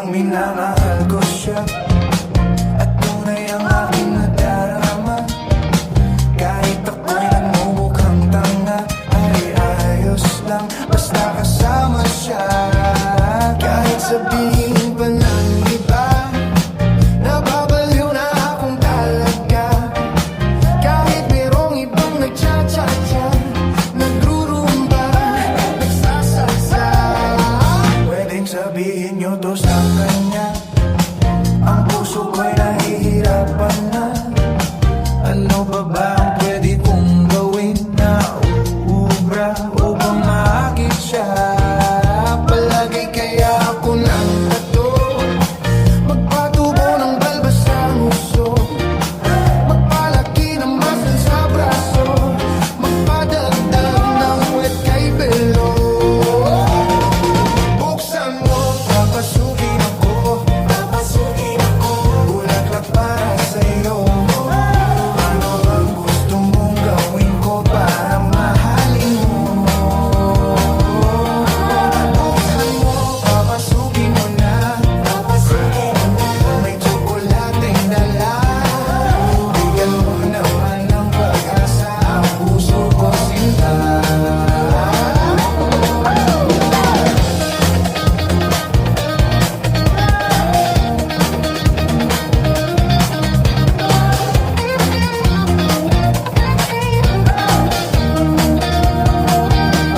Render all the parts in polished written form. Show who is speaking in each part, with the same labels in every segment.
Speaker 1: minamahal ko siya at tunay ang aking nadarama. Kahit ako'y nagmumukhang tanga, ay ayos lang basta kasama siya. Kahit sabihin pa ng iba, nababaliw na akong talaga. Kahit merong ibang nagcha-cha-cha, nagrurumba, nagsasaksa, pwedeng sabihin nyo to sa kanya. Ang puso ko'y nahihirapan na. Ano pa ba ang pwede kong gawin na uubra upang maakit siya? Palagi kaya ako ng tato, magpatubo ng balbas sa nguso, magpalaki ng muscle sa braso, magpadagdag ng wet kay belo. Buksan mo, papasukin ako, bulaklak para sa'yo. Ano bang gusto mong gawin ko para mahalin mo? Buksan mo, papasukin mo na, may tsokolateng dala. Bigyan mo naman ng pag-asa ang puso ko, sinta.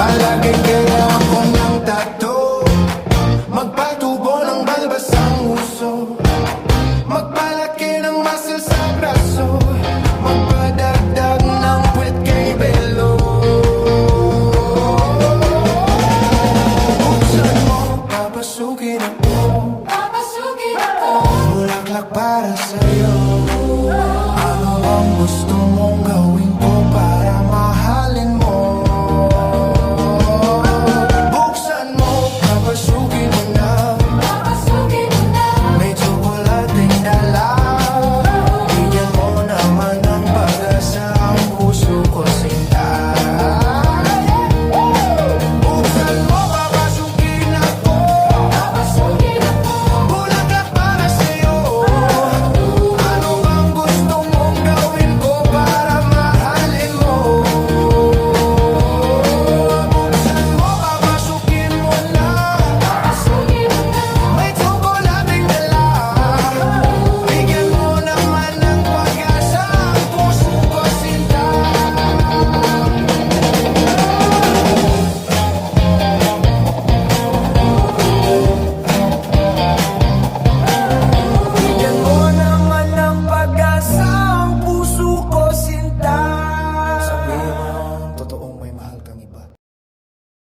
Speaker 1: Palagi kaya ako ng tato, magpatubo ng balbas ang uso, magpalaki ng muscle sa braso, magpadagdag ng puwet kay belo. Buksan mo, papasukin ako, bulaklak para sa'yo. Ano ang gusto mong gawin?